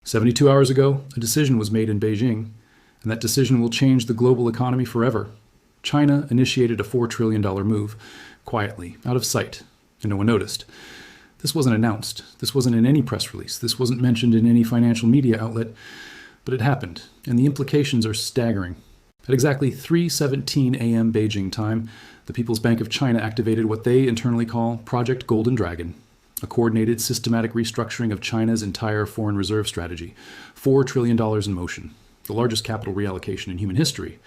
72 hours ago, a decision was made in Beijing, and that decision will change the global economy forever. China initiated a $4 trillion move, quietly, out of sight, and no one noticed. This wasn't announced. This wasn't in any press release. This wasn't mentioned in any financial media outlet, but it happened, and the implications are staggering. At exactly 3:17 a.m. Beijing time, the People's Bank of China activated what they internally call Project Golden Dragon, a coordinated, systematic restructuring of China's entire foreign reserve strategy. $4 trillion in motion, the largest capital reallocation in human history.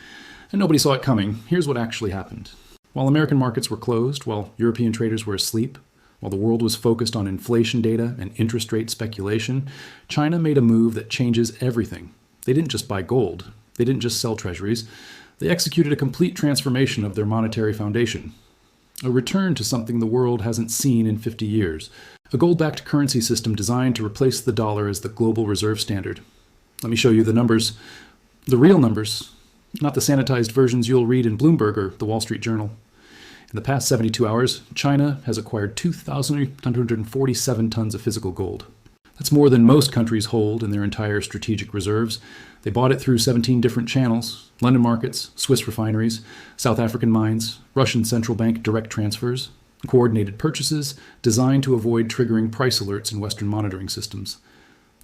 And nobody saw it coming. Here's what actually happened. While American markets were closed, while European traders were asleep, while the world was focused on inflation data and interest rate speculation, China made a move that changes everything. They didn't just buy gold. They didn't just sell treasuries. They executed a complete transformation of their monetary foundation. A return to something the world hasn't seen in 50 years. A gold-backed currency system designed to replace the dollar as the global reserve standard. Let me show you the numbers. The real numbers, not the sanitized versions you'll read in Bloomberg or the Wall Street Journal. In the past 72 hours, China has acquired 2,147 tons of physical gold. That's more than most countries hold in their entire strategic reserves. They bought it through 17 different channels: London markets, Swiss refineries, South African mines, Russian central bank direct transfers, coordinated purchases designed to avoid triggering price alerts in Western monitoring systems.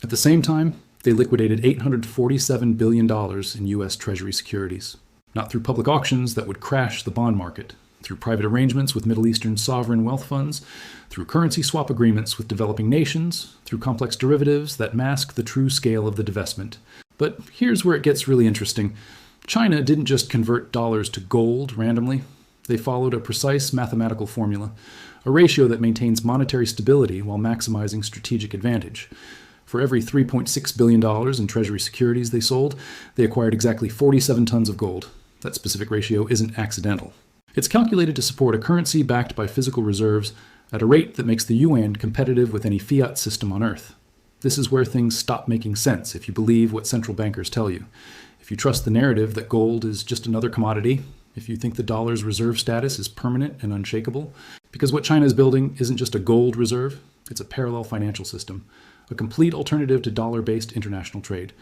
At the same time, they liquidated $847 billion in US Treasury securities, not through public auctions that would crash the bond market, through private arrangements with Middle Eastern sovereign wealth funds, through currency swap agreements with developing nations, through complex derivatives that mask the true scale of the divestment. But here's where it gets really interesting. China didn't just convert dollars to gold randomly. They followed a precise mathematical formula, a ratio that maintains monetary stability while maximizing strategic advantage. For every $3.6 billion in Treasury securities they sold, they acquired exactly 47 tons of gold. That specific ratio isn't accidental. It's calculated to support a currency backed by physical reserves at a rate that makes the yuan competitive with any fiat system on Earth. This is where things stop making sense if you believe what central bankers tell you. If you trust the narrative that gold is just another commodity, if you think the dollar's reserve status is permanent and unshakable, because what China is building isn't just a gold reserve, it's a parallel financial system, a complete alternative to dollar-based international trade.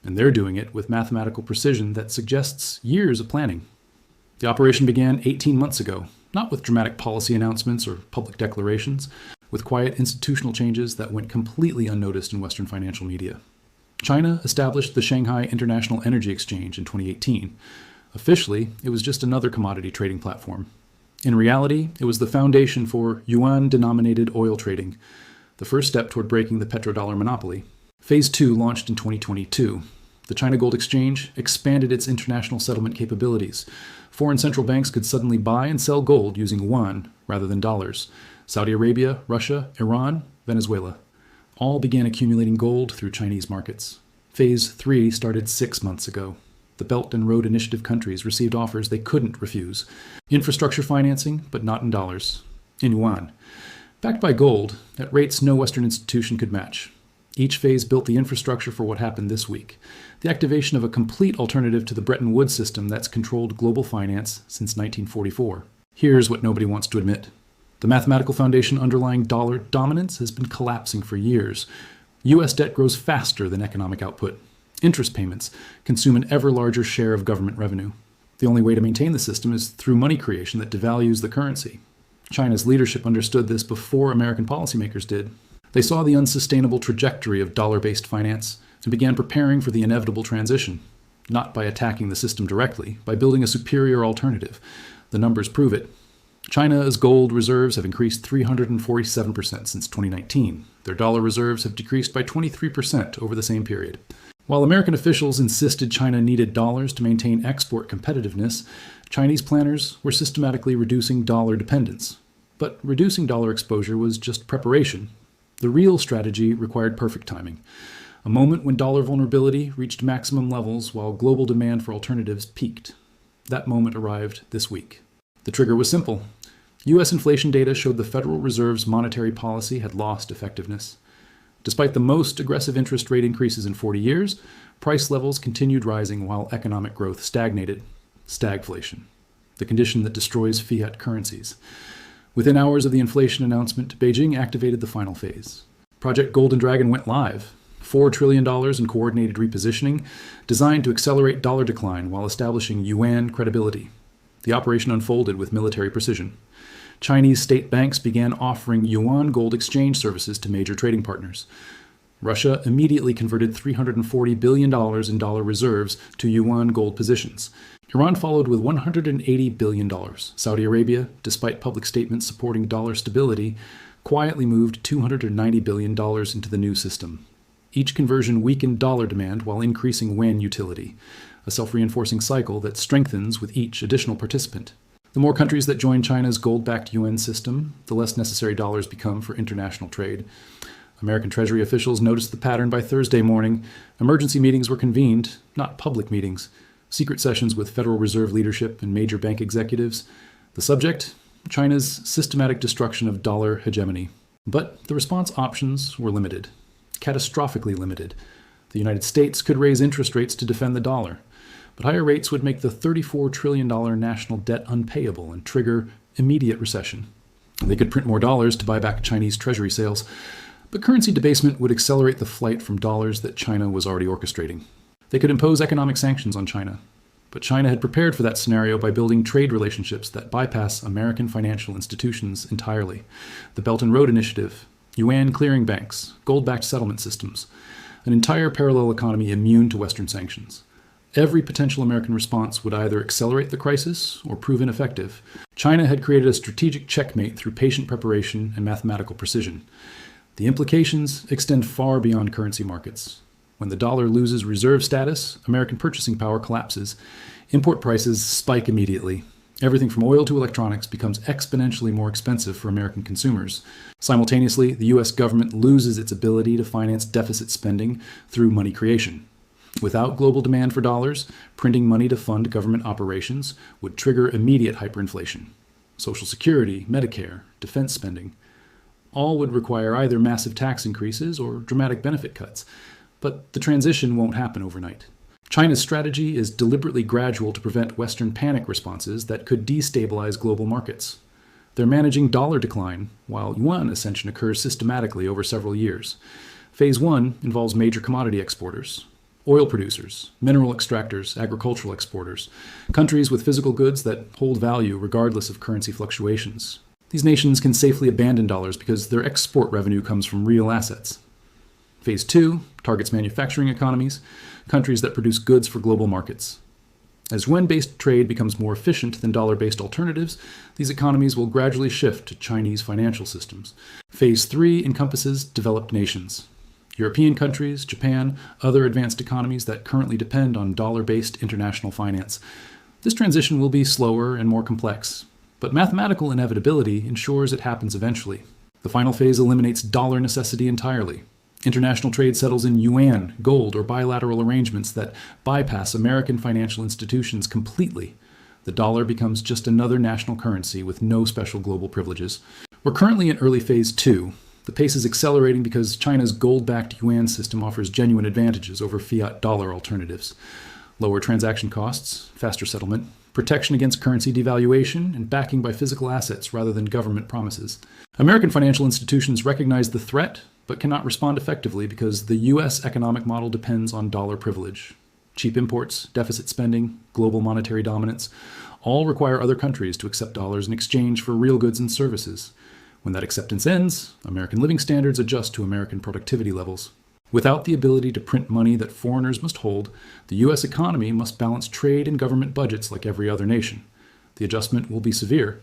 And they're doing it with mathematical precision that suggests years of planning. The operation began 18 months ago, not with dramatic policy announcements or public declarations, with quiet institutional changes that went completely unnoticed in Western financial media. China established the Shanghai International Energy Exchange in 2018. Officially, it was just another commodity trading platform. In reality, it was the foundation for yuan-denominated oil trading, the first step toward breaking the petrodollar monopoly. Phase 2 launched in 2022. The China Gold Exchange expanded its international settlement capabilities. Foreign central banks could suddenly buy and sell gold using yuan rather than dollars. Saudi Arabia, Russia, Iran, Venezuela all began accumulating gold through Chinese markets. Phase 3 started 6 months ago. The Belt and Road Initiative countries received offers they couldn't refuse. Infrastructure financing, but not in dollars. In yuan. Backed by gold, at rates no Western institution could match. Each phase built the infrastructure for what happened this week, the activation of a complete alternative to the Bretton Woods system that's controlled global finance since 1944. Here's what nobody wants to admit. The mathematical foundation underlying dollar dominance has been collapsing for years. U.S. debt grows faster than economic output. Interest payments consume an ever larger share of government revenue. The only way to maintain the system is through money creation that devalues the currency. China's leadership understood this before American policymakers did. They saw the unsustainable trajectory of dollar-based finance and began preparing for the inevitable transition, not by attacking the system directly, by building a superior alternative. The numbers prove it. China's gold reserves have increased 347% since 2019. Their dollar reserves have decreased by 23% over the same period. While American officials insisted China needed dollars to maintain export competitiveness, Chinese planners were systematically reducing dollar dependence. But reducing dollar exposure was just preparation. The real strategy required perfect timing, a moment when dollar vulnerability reached maximum levels while global demand for alternatives peaked. That moment arrived this week. The trigger was simple. U.S. inflation data showed the Federal Reserve's monetary policy had lost effectiveness. Despite the most aggressive interest rate increases in 40 years, price levels continued rising while economic growth stagnated. Stagflation, the condition that destroys fiat currencies. Within hours of the inflation announcement, Beijing activated the final phase. Project Golden Dragon went live. $4 trillion in coordinated repositioning designed to accelerate dollar decline while establishing yuan credibility. The operation unfolded with military precision. Chinese state banks began offering yuan gold exchange services to major trading partners. Russia immediately converted $340 billion in dollar reserves to yuan gold positions. Iran followed with $180 billion. Saudi Arabia, despite public statements supporting dollar stability, quietly moved $290 billion into the new system. Each conversion weakened dollar demand while increasing yuan utility, a self-reinforcing cycle that strengthens with each additional participant. The more countries that join China's gold-backed yuan system, the less necessary dollars become for international trade. American Treasury officials noticed the pattern by Thursday morning. Emergency meetings were convened, not public meetings. Secret sessions with Federal Reserve leadership and major bank executives. The subject? China's systematic destruction of dollar hegemony. But the response options were limited, catastrophically limited. The United States could raise interest rates to defend the dollar, but higher rates would make the $34 trillion national debt unpayable and trigger immediate recession. They could print more dollars to buy back Chinese treasury sales, but currency debasement would accelerate the flight from dollars that China was already orchestrating. They could impose economic sanctions on China, but China had prepared for that scenario by building trade relationships that bypass American financial institutions entirely. The Belt and Road Initiative, yuan clearing banks, gold-backed settlement systems, an entire parallel economy immune to Western sanctions. Every potential American response would either accelerate the crisis or prove ineffective. China had created a strategic checkmate through patient preparation and mathematical precision. The implications extend far beyond currency markets. When the dollar loses reserve status, American purchasing power collapses. Import prices spike immediately. Everything from oil to electronics becomes exponentially more expensive for American consumers. Simultaneously, the U.S. government loses its ability to finance deficit spending through money creation. Without global demand for dollars, printing money to fund government operations would trigger immediate hyperinflation. Social Security, Medicare, defense spending, all would require either massive tax increases or dramatic benefit cuts. But the transition won't happen overnight. China's strategy is deliberately gradual to prevent Western panic responses that could destabilize global markets. They're managing dollar decline, while yuan ascension occurs systematically over several years. Phase 1 involves major commodity exporters, oil producers, mineral extractors, agricultural exporters, countries with physical goods that hold value regardless of currency fluctuations. These nations can safely abandon dollars because their export revenue comes from real assets. Phase 2 targets manufacturing economies, countries that produce goods for global markets. As yuan-based trade becomes more efficient than dollar-based alternatives, these economies will gradually shift to Chinese financial systems. Phase 3 encompasses developed nations. European countries, Japan, other advanced economies that currently depend on dollar-based international finance. This transition will be slower and more complex, but mathematical inevitability ensures it happens eventually. The final phase eliminates dollar necessity entirely. International trade settles in yuan, gold, or bilateral arrangements that bypass American financial institutions completely. The dollar becomes just another national currency with no special global privileges. We're currently in early phase 2. The pace is accelerating because China's gold-backed yuan system offers genuine advantages over fiat dollar alternatives. Lower transaction costs, faster settlement, protection against currency devaluation, and backing by physical assets rather than government promises. American financial institutions recognize the threat, but cannot respond effectively because the U.S. economic model depends on dollar privilege. Cheap imports, deficit spending, global monetary dominance, all require other countries to accept dollars in exchange for real goods and services. When that acceptance ends, American living standards adjust to American productivity levels. Without the ability to print money that foreigners must hold, the U.S. economy must balance trade and government budgets like every other nation. The adjustment will be severe.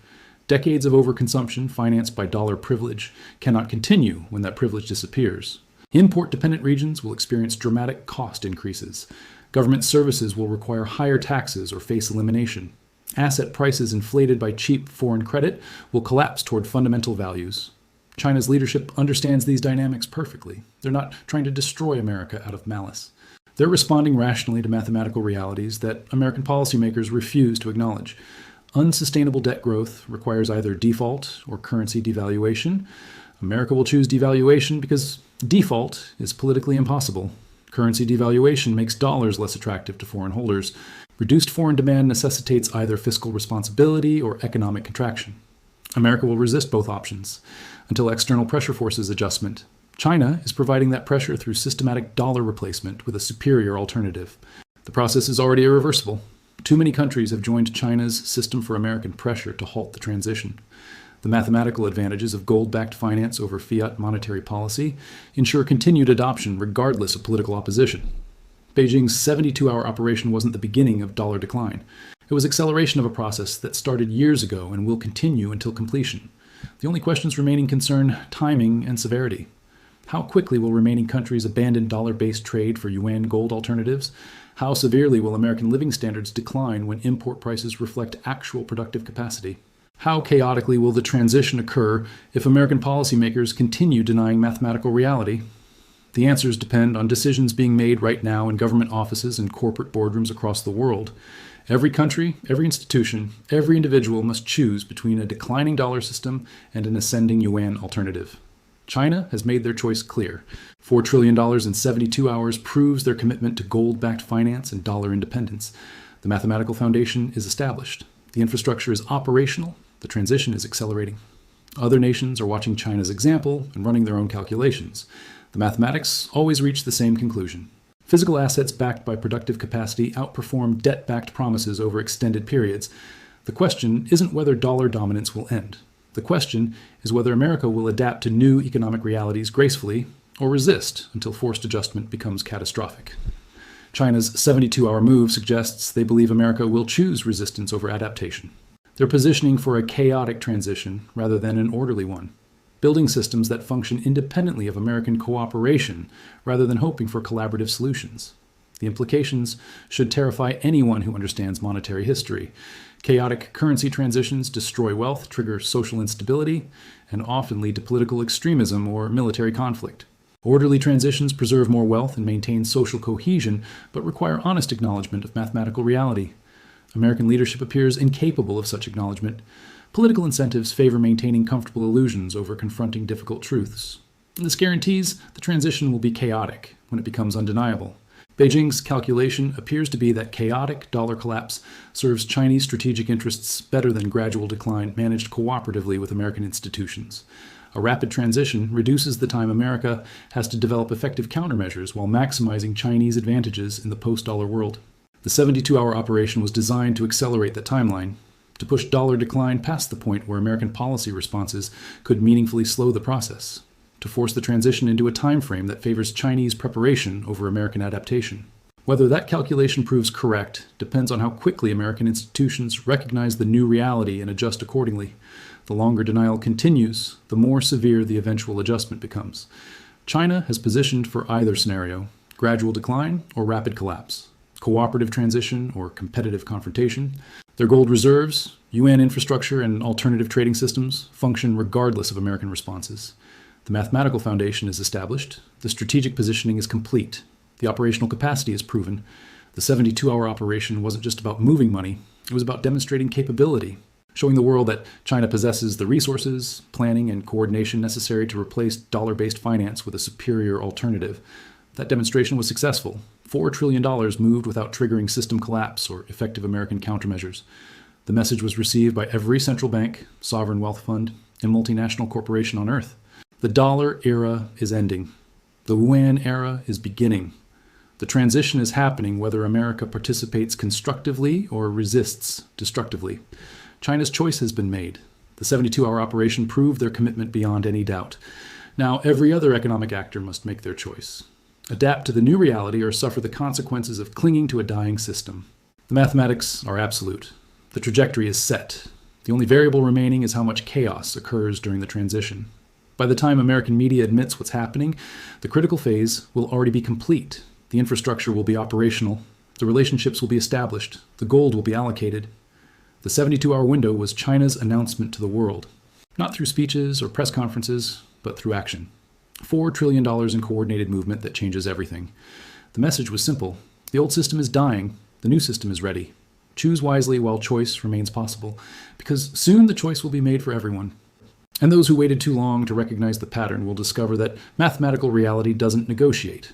Decades of overconsumption financed by dollar privilege cannot continue when that privilege disappears. Import-dependent regions will experience dramatic cost increases. Government services will require higher taxes or face elimination. Asset prices inflated by cheap foreign credit will collapse toward fundamental values. China's leadership understands these dynamics perfectly. They're not trying to destroy America out of malice. They're responding rationally to mathematical realities that American policymakers refuse to acknowledge. Unsustainable debt growth requires either default or currency devaluation. America will choose devaluation because default is politically impossible. Currency devaluation makes dollars less attractive to foreign holders. Reduced foreign demand necessitates either fiscal responsibility or economic contraction. America will resist both options until external pressure forces adjustment. China is providing that pressure through systematic dollar replacement with a superior alternative. The process is already irreversible. Too many countries have joined China's system for American pressure to halt the transition. The mathematical advantages of gold-backed finance over fiat monetary policy ensure continued adoption regardless of political opposition. Beijing's 72-hour operation wasn't the beginning of dollar decline. It was acceleration of a process that started years ago and will continue until completion. The only questions remaining concern timing and severity. How quickly will remaining countries abandon dollar-based trade for yuan gold alternatives? How severely will American living standards decline when import prices reflect actual productive capacity? How chaotically will the transition occur if American policymakers continue denying mathematical reality? The answers depend on decisions being made right now in government offices and corporate boardrooms across the world. Every country, every institution, every individual must choose between a declining dollar system and an ascending yuan alternative. China has made their choice clear. $4 trillion in 72 hours proves their commitment to gold-backed finance and dollar independence. The mathematical foundation is established. The infrastructure is operational. The transition is accelerating. Other nations are watching China's example and running their own calculations. The mathematics always reach the same conclusion. Physical assets backed by productive capacity outperform debt-backed promises over extended periods. The question isn't whether dollar dominance will end. The question is whether America will adapt to new economic realities gracefully or resist until forced adjustment becomes catastrophic. China's 72-hour move suggests they believe America will choose resistance over adaptation. They're positioning for a chaotic transition rather than an orderly one, building systems that function independently of American cooperation rather than hoping for collaborative solutions. The implications should terrify anyone who understands monetary history. Chaotic currency transitions destroy wealth, trigger social instability, and often lead to political extremism or military conflict. Orderly transitions preserve more wealth and maintain social cohesion, but require honest acknowledgement of mathematical reality. American leadership appears incapable of such acknowledgement. Political incentives favor maintaining comfortable illusions over confronting difficult truths. This guarantees the transition will be chaotic when it becomes undeniable. Beijing's calculation appears to be that chaotic dollar collapse serves Chinese strategic interests better than gradual decline managed cooperatively with American institutions. A rapid transition reduces the time America has to develop effective countermeasures while maximizing Chinese advantages in the post-dollar world. The 72-hour operation was designed to accelerate that timeline, to push dollar decline past the point where American policy responses could meaningfully slow the process, to force the transition into a time frame that favors Chinese preparation over American adaptation. Whether that calculation proves correct depends on how quickly American institutions recognize the new reality and adjust accordingly. The longer denial continues, the more severe the eventual adjustment becomes. China has positioned for either scenario, gradual decline or rapid collapse, cooperative transition or competitive confrontation. Their gold reserves, yuan infrastructure, and alternative trading systems function regardless of American responses. The mathematical foundation is established. The strategic positioning is complete. The operational capacity is proven. The 72-hour operation wasn't just about moving money. It was about demonstrating capability, showing the world that China possesses the resources, planning, and coordination necessary to replace dollar-based finance with a superior alternative. That demonstration was successful. $4 trillion moved without triggering system collapse or effective American countermeasures. The message was received by every central bank, sovereign wealth fund, and multinational corporation on Earth. The dollar era is ending. The yuan era is beginning. The transition is happening whether America participates constructively or resists destructively. China's choice has been made. The 72-hour operation proved their commitment beyond any doubt. Now, every other economic actor must make their choice. Adapt to the new reality or suffer the consequences of clinging to a dying system. The mathematics are absolute. The trajectory is set. The only variable remaining is how much chaos occurs during the transition. By the time American media admits what's happening, the critical phase will already be complete. The infrastructure will be operational. The relationships will be established. The gold will be allocated. The 72-hour window was China's announcement to the world, not through speeches or press conferences, but through action. $4 trillion in coordinated movement that changes everything. The message was simple. The old system is dying. The new system is ready. Choose wisely while choice remains possible, because soon the choice will be made for everyone. And those who waited too long to recognize the pattern will discover that mathematical reality doesn't negotiate.